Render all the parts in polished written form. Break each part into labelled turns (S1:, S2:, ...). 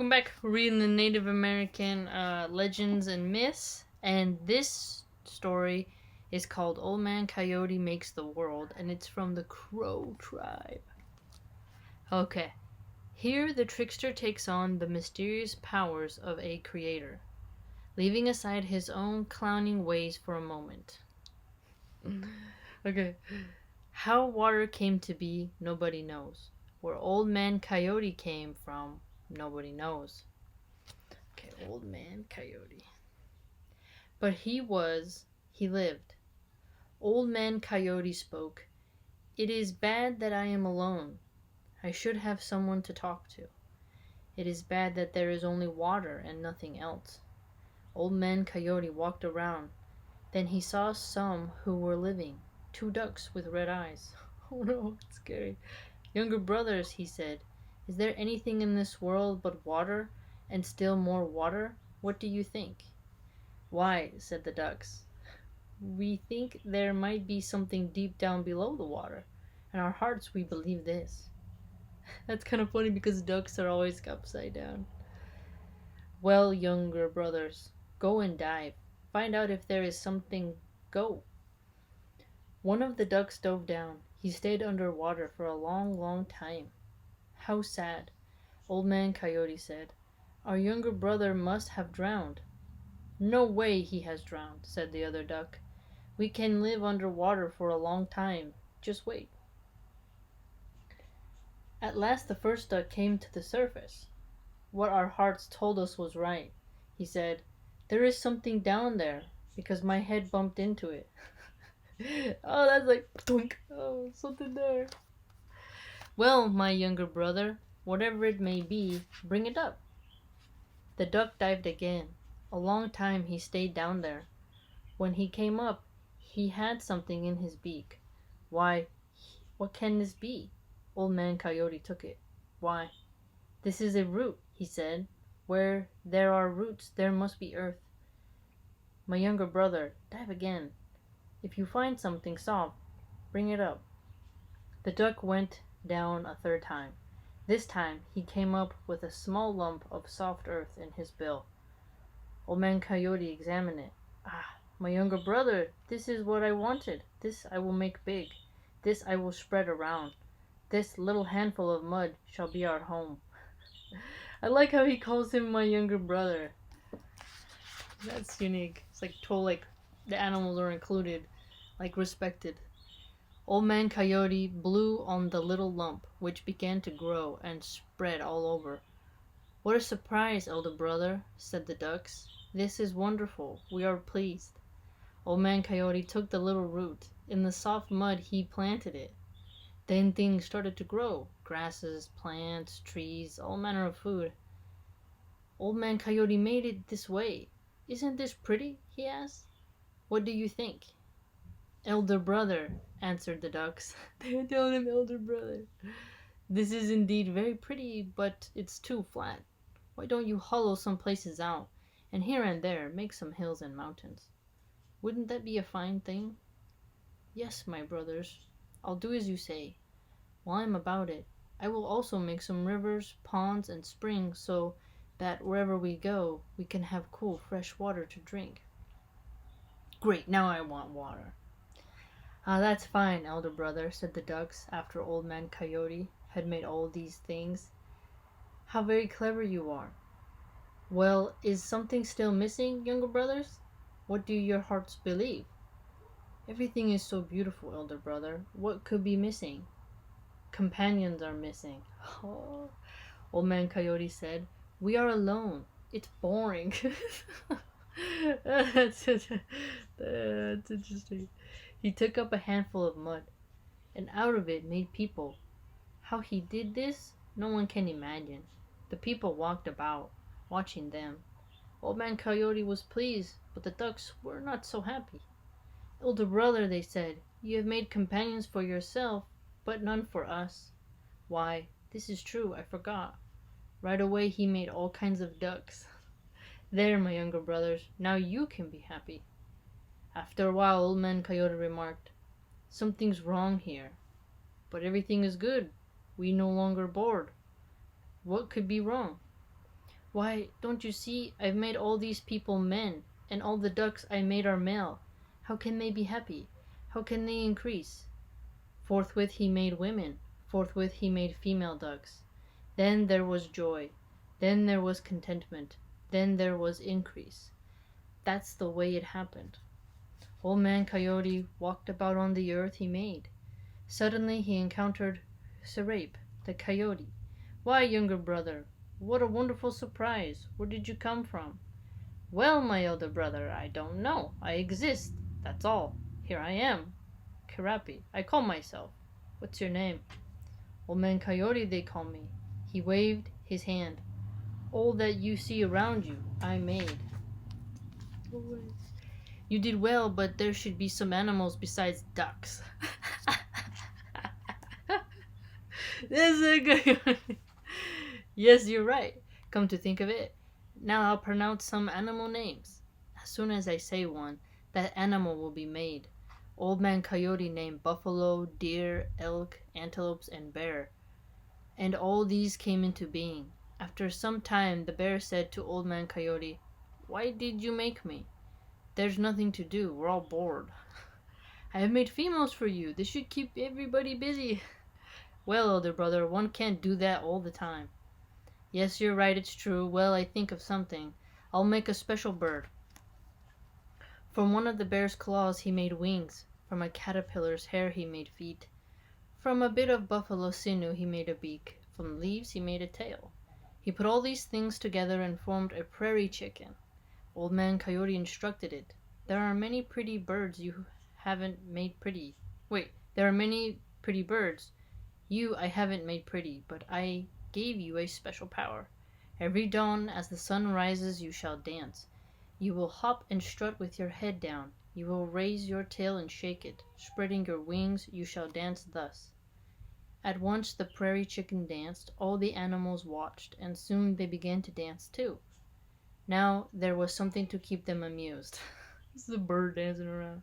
S1: welcome back. We're reading the Native American legends and myths, and this story is called Old Man Coyote Makes the World, and it's from the Crow tribe. Okay, here the trickster takes on the mysterious powers of a creator, leaving aside his own clowning ways for a moment. Okay, how water came to be, nobody knows. Where Old Man Coyote came from, nobody knows. Okay, Old Man Coyote. But he lived. Old Man Coyote spoke. It is bad that I am alone. I should have someone to talk to. It is bad that there is only water and nothing else. Old Man Coyote walked around. Then he saw some who were living. 2 ducks with red eyes. Oh no, it's scary. Younger brothers, he said, is there anything in this world but water, and still more water? What do you think? Why, said the ducks, we think there might be something deep down below the water. In our hearts we believe this. That's kind of funny because ducks are always upside down. Well, younger brothers, go and dive. Find out if there is something. Go. One of the ducks dove down. He stayed under water for a long, long time. How sad, Old Man Coyote said. Our younger brother must have drowned. No way he has drowned, said the other duck. We can live under water for a long time. Just wait. At last the first duck came to the surface. What our hearts told us was right. He said, there is something down there, because my head bumped into it. Oh, that's like, thunk. Oh, something there. Well, my younger brother, whatever it may be, bring it up. The duck dived again. A long time he stayed down there. When he came up, he had something in his beak. Why, what can this be? Old Man Coyote took it. Why, this is a root, he said. Where there are roots, there must be earth. My younger brother, dive again. If you find something soft, bring it up. The duck went down a third time. This time he came up with a small lump of soft earth in his bill. Old Man Coyote examined it. Ah, my younger brother, this is what I wanted. This I will make big. This I will spread around. This little handful of mud shall be our home. I like how he calls him my younger brother. That's unique. It's like the animals are included, like respected. Old Man Coyote blew on the little lump, which began to grow and spread all over. What a surprise, elder brother, said the ducks. This is wonderful. We are pleased. Old Man Coyote took the little root. In the soft mud he planted it. Then things started to grow. Grasses, plants, trees, all manner of food. Old Man Coyote made it this way. Isn't this pretty? He asked. What do you think? Elder brother, answered the ducks. They were telling him elder brother. This is indeed very pretty, but it's too flat. Why don't you hollow some places out, and here and there make some hills and mountains? Wouldn't that be a fine thing? Yes, my brothers, I'll do as you say. While I'm about it, I will also make some rivers, ponds, and springs so that wherever we go, we can have cool, fresh water to drink. Great, now I want water. Ah, that's fine, elder brother, said the ducks after Old Man Coyote had made all these things. How very clever you are. Well, is something still missing, younger brothers? What do your hearts believe? Everything is so beautiful, elder brother. What could be missing? Companions are missing. Oh, Old Man Coyote said, we are alone. It's boring. That's interesting. He took up a handful of mud, and out of it made people. How he did this, no one can imagine. The people walked about, watching them. Old Man Coyote was pleased, but the ducks were not so happy. Elder brother, they said, you have made companions for yourself, but none for us. Why, this is true, I forgot. Right away he made all kinds of ducks. There, my younger brothers, now you can be happy. After a while, Old Man Coyote remarked, something's wrong here. But everything is good. We no longer bored. What could be wrong? Why, don't you see, I've made all these people men, and all the ducks I made are male. How can they be happy? How can they increase? Forthwith he made women, forthwith he made female ducks. Then there was joy, then there was contentment, then there was increase. That's the way it happened. Old Man Coyote walked about on the earth he made. Suddenly he encountered Serape, the coyote. "Why, younger brother, what a wonderful surprise! Where did you come from?" "Well, my elder brother, I don't know. I exist, that's all. Here I am. Karapi, I call myself. What's your name?" "Old Man Coyote, they call me." He waved his hand. "All that you see around you, I made." "You did well, but there should be some animals besides ducks." This is a good one. Yes, you're right. Come to think of it, now I'll pronounce some animal names. As soon as I say one, that animal will be made. Old Man Coyote named buffalo, deer, elk, antelopes, and bear. And all these came into being. After some time, the bear said to Old Man Coyote, "Why did you make me? There's nothing to do. We're all bored." "I have made females for you. This should keep everybody busy." "Well, elder brother, one can't do that all the time." "Yes, you're right, it's true. Well, I think of something. I'll make a special bird." From one of the bear's claws he made wings. From a caterpillar's hair he made feet. From a bit of buffalo sinew he made a beak. From leaves he made a tail. He put all these things together and formed a prairie chicken. Old Man Coyote instructed it. "There are many pretty birds you haven't made pretty. Wait, there are many pretty birds you I haven't made pretty, but I gave you a special power. Every dawn as the sun rises you shall dance. You will hop and strut with your head down. You will raise your tail and shake it. Spreading your wings you shall dance thus." At once the prairie chicken danced, all the animals watched, and soon they began to dance too. Now there was something to keep them amused. This is a bird dancing around.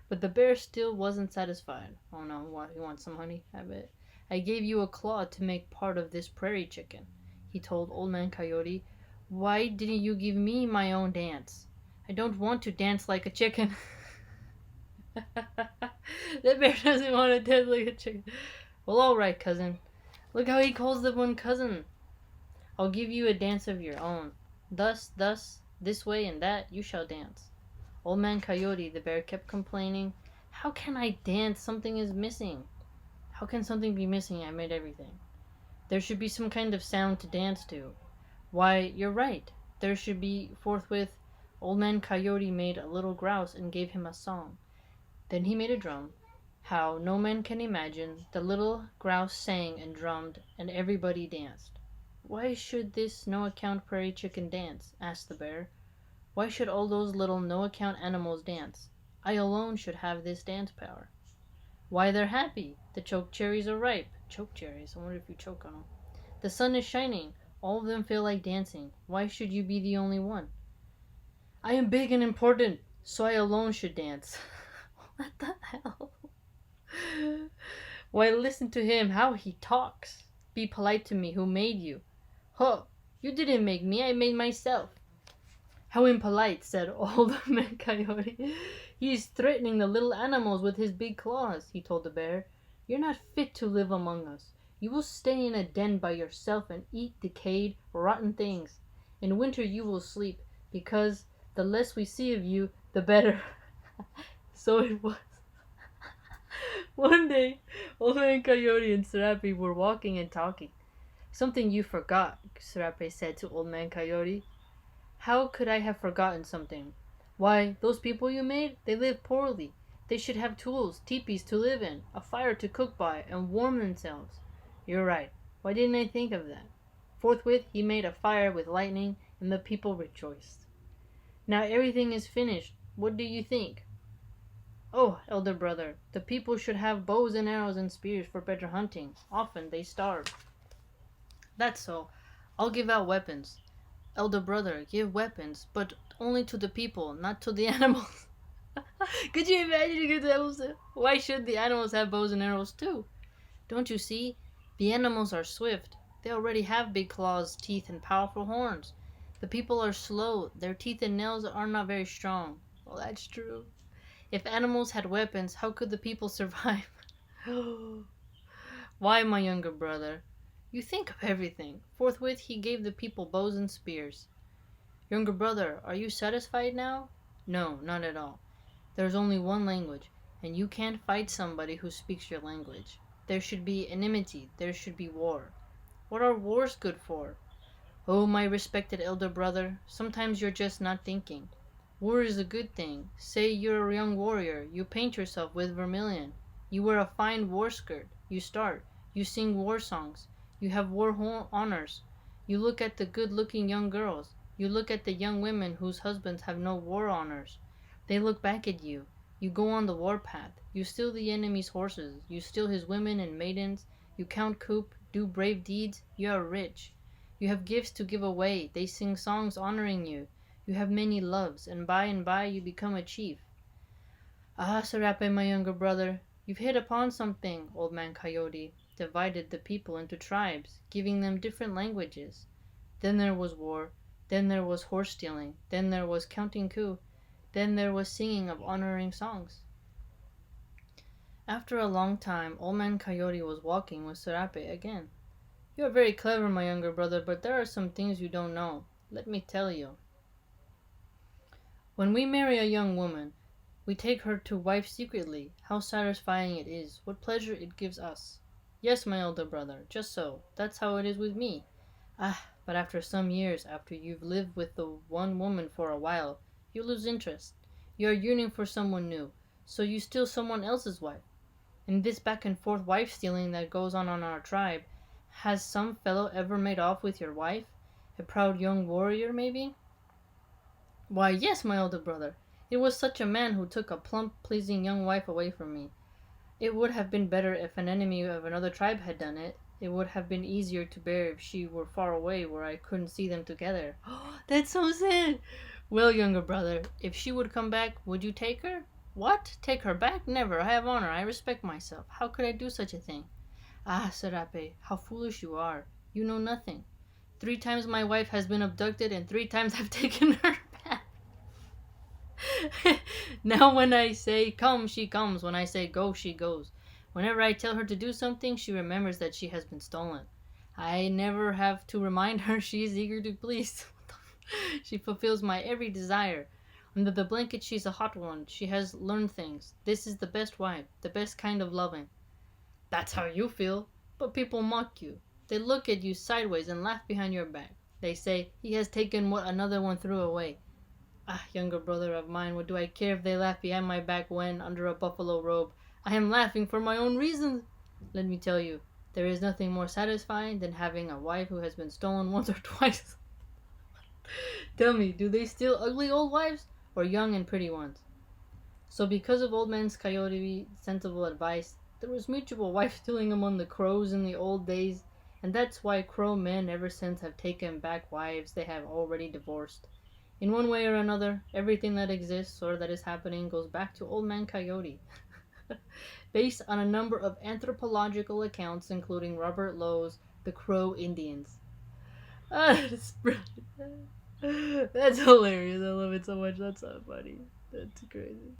S1: But the bear still wasn't satisfied. "Oh no, what, you want some honey? I bet. I gave you a claw to make part of this prairie chicken." He told Old Man Coyote, "Why didn't you give me my own dance? I don't want to dance like a chicken." The bear doesn't want to dance like a chicken. "Well, all right, cousin." Look how he calls the one cousin. "I'll give you a dance of your own. Thus, thus, this way and that, you shall dance." Old Man Coyote, the bear, kept complaining, "How can I dance? Something is missing." "How can something be missing? I made everything." "There should be some kind of sound to dance to." "Why, you're right. There should be." Forthwith, Old Man Coyote made a little grouse and gave him a song. Then he made a drum. How, no man can imagine. The little grouse sang and drummed, and everybody danced. "Why should this no-account prairie chicken dance?" asked the bear. "Why should all those little no-account animals dance? I alone should have this dance power." "Why, they're happy. The choke cherries are ripe." Choke cherries? I wonder if you choke on them. "The sun is shining. All of them feel like dancing. Why should you be the only one?" "I am big and important, so I alone should dance." What the hell? "Why, listen to him, how he talks. Be polite to me who made you." "Huh! You didn't make me, I made myself." "How impolite," said Old Man Coyote. "He is threatening the little animals with his big claws." He told the bear, "You're not fit to live among us. You will stay in a den by yourself and eat decayed, rotten things. In winter you will sleep, because the less we see of you, the better." So it was. One day, Old Man Coyote and Serape were walking and talking. "Something you forgot," Serape said to Old Man Coyote. "How could I have forgotten something?" "Why, those people you made, they live poorly. They should have tools, teepees to live in, a fire to cook by, and warm themselves." "You're right. Why didn't I think of that?" Forthwith he made a fire with lightning, and the people rejoiced. Now everything is finished. What do you think? "Oh, elder brother, the people should have bows and arrows and spears for better hunting. Often they starve." "That's so. I'll give out weapons." "Elder brother, give weapons, but only to the people, not to the animals." Could you imagine if the animals? Why should the animals have bows and arrows too? "Don't you see? The animals are swift. They already have big claws, teeth, and powerful horns. The people are slow. Their teeth and nails are not very strong. Well, that's true. If animals had weapons, how could the people survive? Why, my younger brother? You think of everything. Forthwith he gave the people bows and spears. Younger brother, are you satisfied now? No, not at all. There's only one language, and you can't fight somebody who speaks your language. There should be enmity, there should be war. What are wars good for? Oh, my respected elder brother, sometimes you're just not thinking. War is a good thing. Say you're a young warrior, you paint yourself with vermilion. You wear a fine war skirt, you start, you sing war songs, you have war honors. You look at the good looking young girls, you look at the young women whose husbands have no war honors. They look back at you. You go on the war path, you steal the enemy's horses, you steal his women and maidens, you count coup, do brave deeds, you are rich. You have gifts to give away, they sing songs honoring you. You have many loves, and by you become a chief. Ah, Serape, my younger brother, you've hit upon something, old man Coyote. Divided the people into tribes, giving them different languages. Then there was war, then there was horse stealing, then there was counting coup, then there was singing of honoring songs. After a long time, old man Coyote was walking with Serape again. You are very clever, my younger brother, but there are some things you don't know. Let me tell you. When we marry a young woman, we take her to wife secretly. How satisfying it is, what pleasure it gives us. Yes, my elder brother, just so. That's how it is with me. Ah, but after some years, after you've lived with the one woman for a while, you lose interest. You are yearning for someone new, so you steal someone else's wife. In this back and forth wife stealing that goes on our tribe, has some fellow ever made off with your wife? A proud young warrior, maybe? Why, yes, my elder brother. It was such a man who took a plump, pleasing young wife away from me. It would have been better if an enemy of another tribe had done it. It would have been easier to bear if she were far away where I couldn't see them together. That's so sad. Well, younger brother, if she would come back, would you take her? What? Take her back? Never. I have honor. I respect myself. How could I do such a thing? Ah, Serape, how foolish you are. You know nothing. 3 times my wife has been abducted, and 3 times I've taken her back. Now when I say come, she comes. When I say go, she goes. Whenever I tell her to do something, she remembers that she has been stolen. I never have to remind her she is eager to please. She fulfills my every desire. Under the blanket, she's a hot one. She has learned things. This is the best wife, the best kind of loving. That's how you feel. But people mock you. They look at you sideways and laugh behind your back. They say, he has taken what another one threw away. Ah, younger brother of mine, what do I care if they laugh behind my back when, under a buffalo robe, I am laughing for my own reasons? Let me tell you, there is nothing more satisfying than having a wife who has been stolen once or twice. Tell me, do they steal ugly old wives or young and pretty ones? So because of old man Coyote's sensible advice, there was mutual wife stealing among the crows in the old days, and that's why crow men ever since have taken back wives they have already divorced. In one way or another, everything that exists or that is happening goes back to old man Coyote. Based on a number of anthropological accounts, including Robert Lowe's The Crow Indians. That's brilliant. That's hilarious. I love it so much. That's so funny. That's crazy.